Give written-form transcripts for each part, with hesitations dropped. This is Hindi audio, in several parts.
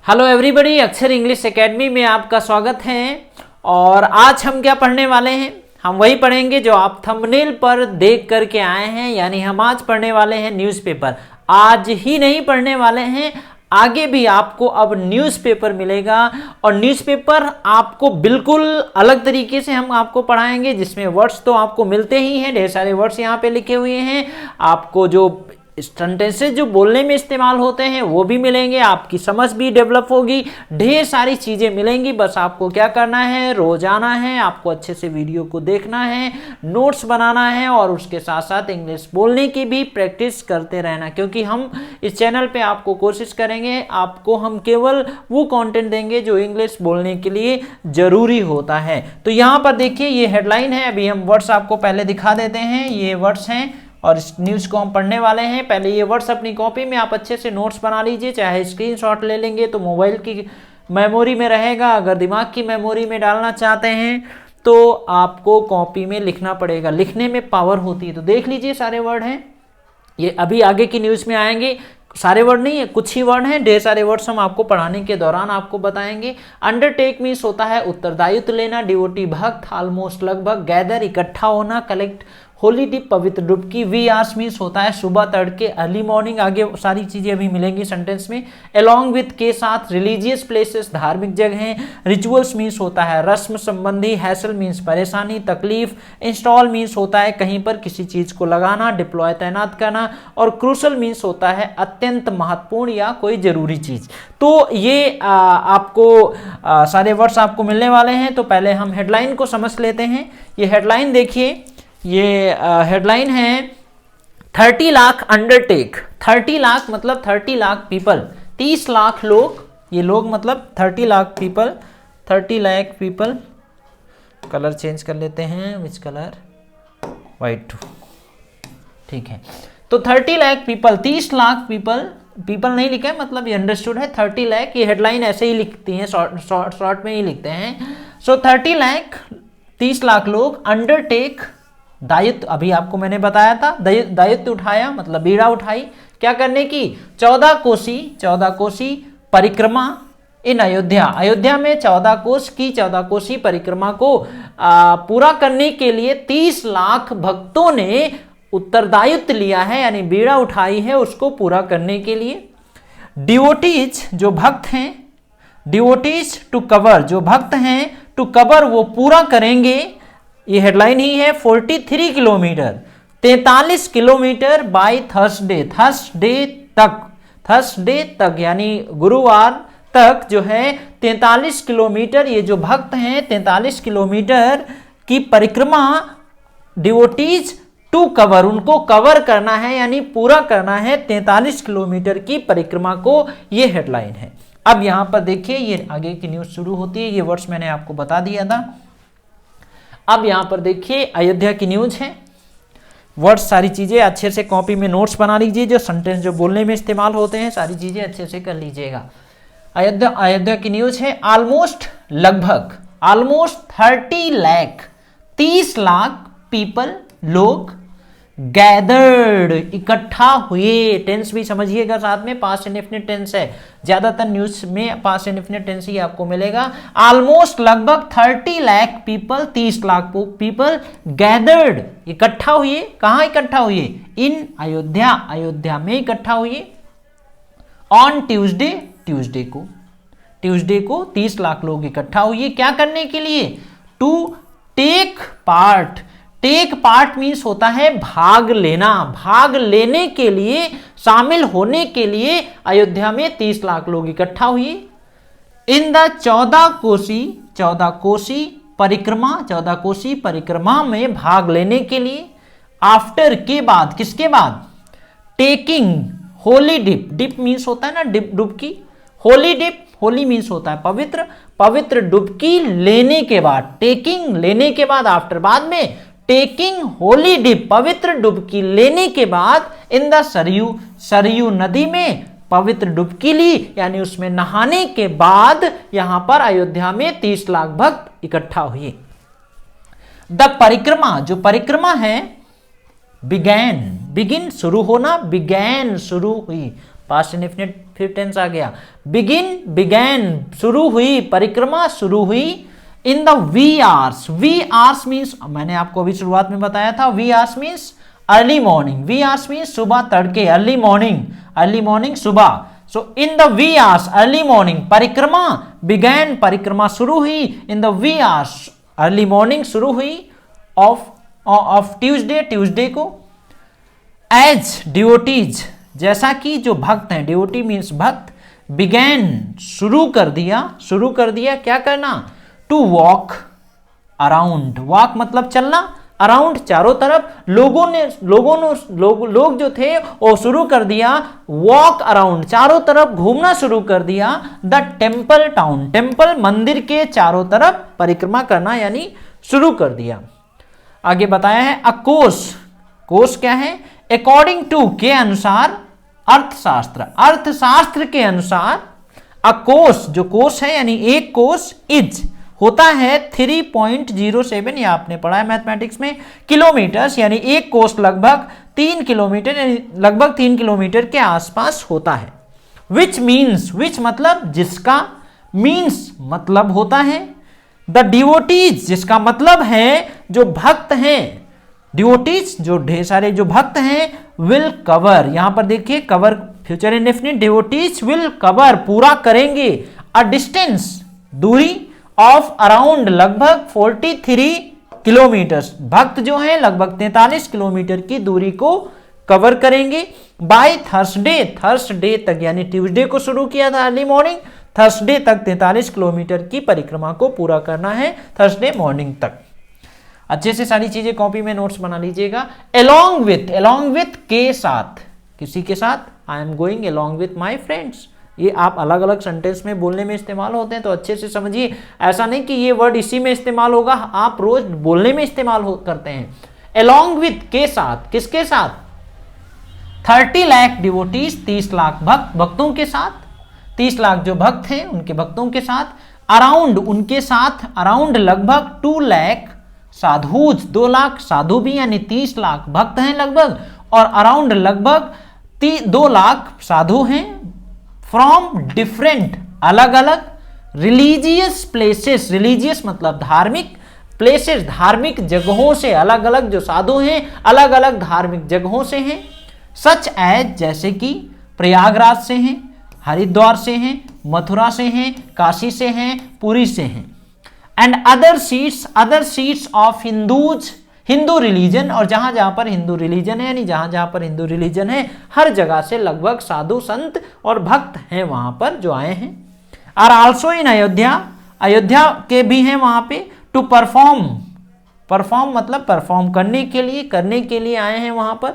हेलो एवरीबॉडी, अक्षर इंग्लिश एकेडमी में आपका स्वागत है। और आज हम क्या पढ़ने वाले हैं? हम वही पढ़ेंगे जो आप थंबनेल पर देख करके आए हैं। यानी हम आज पढ़ने वाले हैं न्यूज़पेपर। आज ही नहीं पढ़ने वाले हैं, आगे भी आपको अब न्यूज़पेपर मिलेगा। और न्यूज़पेपर आपको बिल्कुल अलग तरीके से हम आपको पढ़ाएंगे, जिसमें वर्ड्स तो आपको मिलते ही हैं, ढेर सारे वर्ड्स यहाँ पे लिखे हुए हैं। आपको जो सेंटेंसेस जो बोलने में इस्तेमाल होते हैं वो भी मिलेंगे, आपकी समझ भी डेवलप होगी, ढेर सारी चीज़ें मिलेंगी। बस आपको क्या करना है, रोजाना है आपको अच्छे से वीडियो को देखना है, नोट्स बनाना है और उसके साथ साथ इंग्लिश बोलने की भी प्रैक्टिस करते रहना। क्योंकि हम इस चैनल पे आपको कोशिश करेंगे, आपको हम केवल वो कंटेंट देंगे जो इंग्लिश बोलने के लिए ज़रूरी होता है। तो यहाँ पर देखिए ये हेडलाइन है। अभी हम वर्ड्स आपको पहले दिखा देते हैं। ये वर्ड्स हैं और इस न्यूज़ को हम पढ़ने वाले हैं। पहले ये वर्ड्स अपनी कॉपी में आप अच्छे से नोट्स बना लीजिए, चाहे स्क्रीनशॉट ले लेंगे तो मोबाइल की मेमोरी में रहेगा। अगर दिमाग की मेमोरी में डालना चाहते हैं तो आपको कॉपी में लिखना पड़ेगा, लिखने में पावर होती है। तो देख लीजिए सारे वर्ड हैं, ये अभी आगे की न्यूज़ में आएंगे। सारे वर्ड नहीं है, कुछ ही वर्ड हैं, ढेर सारे वर्ड्स हम आपको पढ़ाने के दौरान आपको बताएंगे। अंडरटेक मीन्स होता है उत्तरदायित्व लेना, डिवोटी भक्त, ऑलमोस्ट लगभग, गैदर इकट्ठा होना, कलेक्ट, होली डिप पवित्र डुबकी, वी आस मीन्स होता है सुबह तड़के, अर्ली मॉर्निंग। आगे सारी चीजें अभी मिलेंगी सेंटेंस में। अलोंग विथ के साथ, रिलीजियस प्लेसेस धार्मिक जगहें, रिचुअल्स मीन्स होता है रस्म संबंधी, हैसल मीन्स परेशानी तकलीफ, इंस्टॉल मीन्स होता है कहीं पर किसी चीज को लगाना, डिप्लॉय तैनात करना, और क्रूशल मीन्स होता है अत्यंत महत्वपूर्ण या कोई जरूरी चीज। तो ये आपको सारे वर्ड्स आपको मिलने वाले हैं। तो पहले हम हेडलाइन को समझ लेते हैं। ये हेडलाइन देखिए, ये हेडलाइन है 30 लाख अंडरटेक। 30 लाख मतलब 30 लाख पीपल, 30 लाख लोग। ये लोग मतलब 30 lakh people, 30 lakh people. Colour change कर लेते हैं, विच कलर, वाइट, ठीक है। तो 30 lakh people, 30 lakh people, people नहीं लिखा है मतलब ये अंडरस्टूड है। 30 लाख ये हेडलाइन ऐसे ही लिखती हैं, शॉर्ट में ही लिखते हैं। सो 30 लाख, 30 लाख लोग, अंडरटेक दायित्व, अभी आपको मैंने बताया था, दायित्व उठाया मतलब बीड़ा उठाई, क्या करने की, 14 कोसी परिक्रमा इन अयोध्या। अयोध्या में 14 कोस की 14 कोसी परिक्रमा को पूरा करने के लिए 30 लाख भक्तों ने उत्तरदायित्व लिया है, यानी बीड़ा उठाई है उसको पूरा करने के लिए। डिवोटीज जो भक्त हैं, डिवोटीज टू कवर जो भक्त हैं, टू कवर वो पूरा करेंगे। ये हेडलाइन ही है 43 kilometre, 43 kilometre by Thursday, Thursday तक यानी गुरुवार तक जो है 43 किलोमीटर ये जो भक्त हैं 43 किलोमीटर की परिक्रमा डिवोटीज टू कवर, उनको कवर करना है यानी पूरा करना है 43 किलोमीटर की परिक्रमा को। ये हेडलाइन है। अब यहां पर देखिए ये आगे की न्यूज शुरू होती है। ये वर्ड्स मैंने आपको बता दिया था। अब यहां पर देखिए अयोध्या की न्यूज है। वर्ड्स सारी चीजें अच्छे से कॉपी में नोट्स बना लीजिए, जो सेंटेंस जो बोलने में इस्तेमाल होते हैं सारी चीजें अच्छे से कर लीजिएगा। अयोध्या की न्यूज है ऑलमोस्ट लगभग, ऑलमोस्ट 30 लाख, 30 लाख पीपल लोग, गैदर्ड इकट्ठा हुए। टेंस भी समझिएगा साथ में, पास्ट इंडेफिनिट टेंस है, ज्यादातर न्यूज में पास्ट इंडेफिनिट टेंस ही आपको मिलेगा। ऑलमोस्ट लगभग 30 lakh people, 30 lakh people, gathered इकट्ठा हुए। कहां इकट्ठा हुए? इन अयोध्या, अयोध्या में इकट्ठा हुए। ऑन ट्यूसडे, ट्यूसडे को 30 लाख लोग इकट्ठा हुए। क्या करने के लिए? To take part. Take part means होता है भाग लेना, भाग लेने के लिए, शामिल होने के लिए अयोध्या में 30 लाख लोग इकट्ठा हुए। इन द 14 कोसी परिक्रमा, 14 कोसी परिक्रमा में भाग लेने के लिए। आफ्टर के बाद, किसके बाद? Taking holy dip, dip means होता है ना डुबकी, होली डिप, होली मीन्स होता है पवित्र, पवित्र डुबकी लेने के बाद, टेकिंग लेने के बाद, आफ्टर बाद में, टेकिंग होली डिप पवित्र डुबकी लेने के बाद, इन द सरयू नदी में पवित्र डुबकी ली, यानी उसमें नहाने के बाद यहां पर अयोध्या में 30 लाख भक्त इकट्ठा हुए। द परिक्रमा जो परिक्रमा है, बिगिन शुरू होना, बिगैन शुरू हुई, पास्ट इंडेफिनिट फिर टेंस आ गया। बिगिन, बिगैन, शुरू हुई, परिक्रमा शुरू हुई। In the wee hours, wee hours means, मैंने आपको अभी शुरुआत में बताया था, wee hours means early morning, wee hours means सुबह तड़के, अर्ली मॉर्निंग, अर्ली मॉर्निंग सुबह। So in the wee hours early morning, परिक्रमा बिगैन, परिक्रमा शुरू हुई, in the wee hours early morning शुरू हुई ऑफ ट्यूसडे, ट्यूसडे को। एज डिवोटीज, जैसा कि जो भक्त हैं, डिवोटी मीन्स भक्त, बिगैन शुरू कर दिया क्या करना, टू वॉक अराउंड, वॉक मतलब चलना, अराउंड चारों तरफ, लोग जो थे वो शुरू कर दिया वॉक अराउंड, चारों तरफ घूमना शुरू कर दिया, द टेम्पल टाउन, टेम्पल मंदिर के चारों तरफ परिक्रमा करना यानी शुरू कर दिया। आगे बताया है अ कोर्स, कोर्स क्या है, अकॉर्डिंग टू के अनुसार, अर्थशास्त्र, अर्थशास्त्र के अनुसार, अ कोर्स जो कोर्स है यानी एक कोर्स इज होता है 3.07, या आपने पढ़ा है मैथमेटिक्स में, किलोमीटर्स, यानी एक कोर्स लगभग 3 किलोमीटर, यानी लगभग 3 किलोमीटर के आसपास होता है। विच मीन्स, विच मतलब जिसका, मीन्स मतलब होता है, द डिवोटीज जिसका मतलब है जो भक्त हैं, डिवोटीज जो ढेर सारे जो भक्त हैं, विल कवर, यहां पर देखिए cover future indefinite, devotees will cover पूरा करेंगे, अ डिस्टेंस दूरी, ऑफ अराउंड लगभग 43 किलोमीटर, भक्त जो हैं लगभग 43 किलोमीटर की दूरी को कवर करेंगे। बाय थर्सडे, थर्सडे तक यानी ट्यूसडे को शुरू किया था अर्ली मॉर्निंग, थर्सडे तक 43 किलोमीटर की परिक्रमा को पूरा करना है, थर्सडे मॉर्निंग तक। अच्छे से सारी चीजें कॉपी में नोट्स बना लीजिएगा। अलोंग विथ के साथ, किसी के साथ, I am going along with my friends, ये आप अलग अलग सेंटेंस में बोलने में इस्तेमाल होते हैं, तो अच्छे से समझिए। ऐसा नहीं कि ये वर्ड इसी में इस्तेमाल होगा, आप रोज बोलने में इस्तेमाल करते हैं। अलोंग विथ के साथ, किसके साथ, 30 लाख डिवोटीज, 30 लाख भक्तों के साथ, 30 लाख जो भक्त हैं उनके भक्तों के साथ। अराउंड उनके साथ, अराउंड लगभग 2 लाख साधुज, 2 लाख साधु भी, यानी 30 लाख भक्त हैं लगभग, और अराउंड लगभग 2 लाख साधु हैं, फ्रॉम डिफरेंट अलग अलग, रिलीजियस प्लेसेस, रिलीजियस मतलब धार्मिक, प्लेसेस धार्मिक जगहों से, अलग अलग जो साधु हैं अलग अलग धार्मिक जगहों से हैं। सच एज जैसे कि प्रयागराज से हैं, हरिद्वार से हैं, मथुरा से हैं, काशी से हैं, पुरी से हैं। And other seats of Hindus, Hindu religion, और जहां जहां पर हिंदू रिलीजन है, यानी जहां जहां पर हिंदू रिलीजन है हर जगह से लगभग साधु संत और भक्त हैं वहां पर जो आए हैं। Are also in Ayodhya, Ayodhya के भी हैं वहां पे, टू परफॉर्म, परफॉर्म मतलब परफॉर्म करने के लिए आए हैं वहां पर,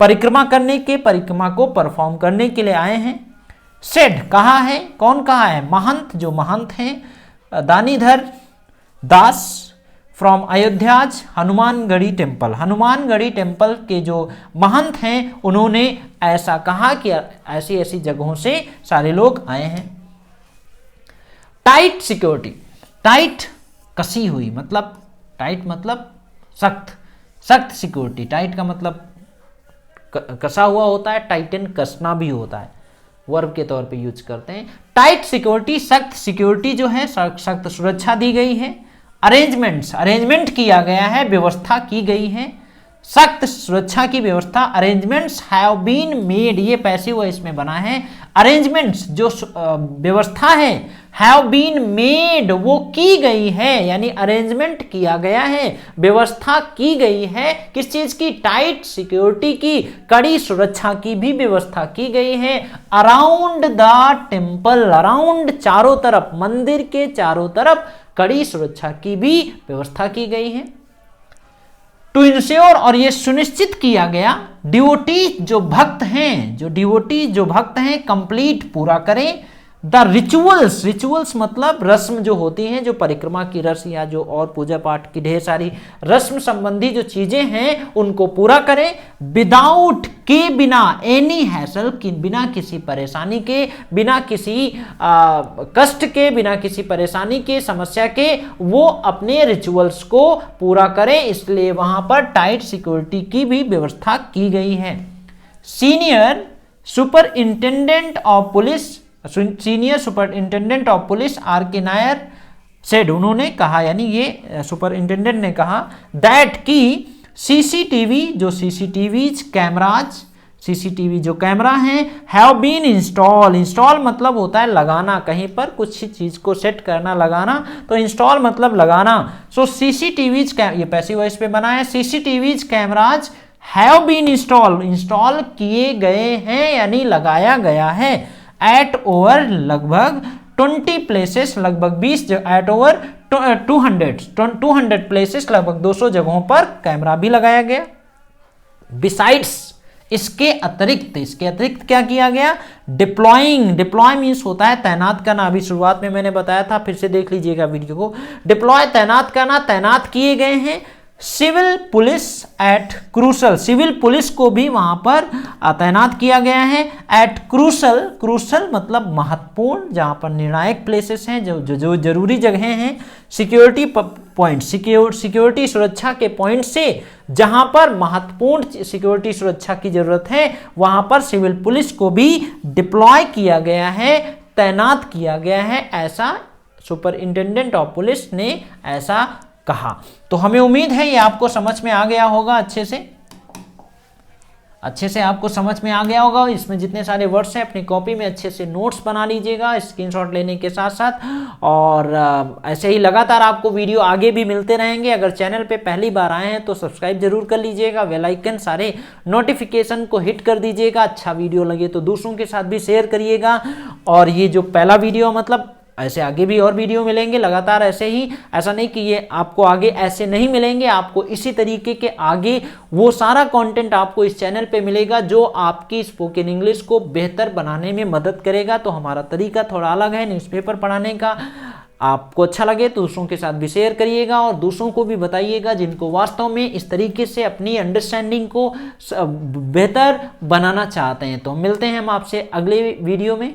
परिक्रमा परिक्रमा को परफॉर्म करने के लिए आए हैं। सेड कहा है, कौन कहा है, महंत, जो महंत हैं Danidhar Das, from Ayodhya's Hanumangarhi temple, Hanumangarhi temple के जो महंत हैं उन्होंने ऐसा कहा कि ऐसी ऐसी जगहों से सारे लोग आए हैं। टाइट सिक्योरिटी, टाइट कसी हुई, मतलब टाइट मतलब सख्त, सख्त सिक्योरिटी, टाइट का मतलब कसा हुआ होता है, टाइटन कसना भी होता है, वर्ब के तौर पे यूज करते हैं। टाइट सिक्योरिटी, सख्त सिक्योरिटी जो है, सख्त सुरक्षा दी गई है। अरेंजमेंट्स, अरेंजमेंट किया गया है, व्यवस्था की गई है, सख्त सुरक्षा की व्यवस्था। अरेंजमेंट्स हैव बीन मेड, ये पैसिव वॉइस में बना है। अरेंजमेंट्स जो व्यवस्था है, हैव बीन मेड वो की गई है, यानी अरेंजमेंट किया गया है, व्यवस्था की गई है, किस चीज की, टाइट सिक्योरिटी की, कड़ी सुरक्षा की भी व्यवस्था की गई है। अराउंड द टेम्पल, अराउंड चारों तरफ, मंदिर के चारों तरफ कड़ी सुरक्षा की भी व्यवस्था की गई है। टू इंश्योर, और यह सुनिश्चित किया गया, डिवोटी जो भक्त हैं, जो डिवोटी जो भक्त हैं कंप्लीट पूरा करें, द रिचुअल्स, रिचुअल्स मतलब रस्म जो होती हैं, जो परिक्रमा की रस्म या जो और पूजा पाठ की ढेर सारी रस्म संबंधी जो चीजें हैं उनको पूरा करें। विदाउट के, बिना, एनी हैसल की, बिना किसी परेशानी के, बिना किसी कष्ट के, बिना किसी परेशानी के, समस्या के, वो अपने रिचुअल्स को पूरा करें, इसलिए वहां पर टाइट सिक्योरिटी की भी व्यवस्था की गई है। Senior, superintendent of police, senior superintendent of police R K Nair said, उन्होंने कहा, यानी ये सुपरिंटेंडेंट ने कहा, दैट की सीसीटीवी, जो सीसीटीवीज कैमराज, सीसीटीवी जो कैमरा हैं, हैव बीन इंस्टॉल, इंस्टॉल मतलब होता है लगाना, कहीं पर कुछ चीज को सेट करना, लगाना, तो इंस्टॉल मतलब लगाना। सो सीसीटीवीज, ये पैसिव वॉइस पे बना है, CCTVs cameras have been install, install किए गए हैं यानी लगाया गया है, एट ओवर लगभग 20 प्लेसेस, लगभग 20, एट ओवर 200 प्लेसेस, लगभग 200 जगहों पर कैमरा भी लगाया गया। बिसाइड्स, इसके अतिरिक्त क्या किया गया, डिप्लॉइंग, डिप्लॉय मीन्स होता है तैनात करना, अभी शुरुआत में मैंने बताया था, फिर से देख लीजिएगा वीडियो को, डिप्लॉय तैनात करना, तैनात किए गए हैं civil police at crucial, civil police को भी वहां पर तैनात किया गया है, एट क्रूसल, क्रूसल मतलब महत्वपूर्ण, जहां पर निर्णायक प्लेसेस हैं, जो जरूरी जगहें हैं, सिक्योरिटी पॉइंट, सिक्योरिटी सुरक्षा के पॉइंट से जहां पर महत्वपूर्ण सिक्योरिटी सुरक्षा की जरूरत है, वहां पर सिविल पुलिस को भी डिप्लॉय किया गया है, तैनात किया गया है, ऐसा सुपरिंटेंडेंट ऑफ पुलिस ने ऐसा कहा। तो हमें उम्मीद है ये आपको समझ में आ गया होगा, अच्छे से आपको समझ में आ गया होगा। इसमें जितने सारे वर्ड्स हैं अपनी कॉपी में अच्छे से नोट्स बना लीजिएगा स्क्रीनशॉट लेने के साथ साथ, और ऐसे ही लगातार आपको वीडियो आगे भी मिलते रहेंगे। अगर चैनल पे पहली बार आए हैं तो सब्सक्राइब जरूर कर लीजिएगा, बेल आइकन सारे नोटिफिकेशन को हिट कर दीजिएगा, अच्छा वीडियो लगे तो दूसरों के साथ भी शेयर करिएगा। और ये जो पहला वीडियो, मतलब ऐसे आगे भी और वीडियो मिलेंगे लगातार ऐसे ही, ऐसा नहीं कि ये आपको आगे ऐसे नहीं मिलेंगे, आपको इसी तरीके के आगे वो सारा कंटेंट आपको इस चैनल पे मिलेगा जो आपकी स्पोकन इंग्लिश को बेहतर बनाने में मदद करेगा। तो हमारा तरीका थोड़ा अलग है न्यूज़पेपर पढ़ाने का, आपको अच्छा लगे तो दूसरों के साथ भी शेयर करिएगा और दूसरों को भी बताइएगा जिनको वास्तव में इस तरीके से अपनी अंडरस्टैंडिंग को बेहतर बनाना चाहते हैं। तो मिलते हैं हम आपसे अगले वीडियो में।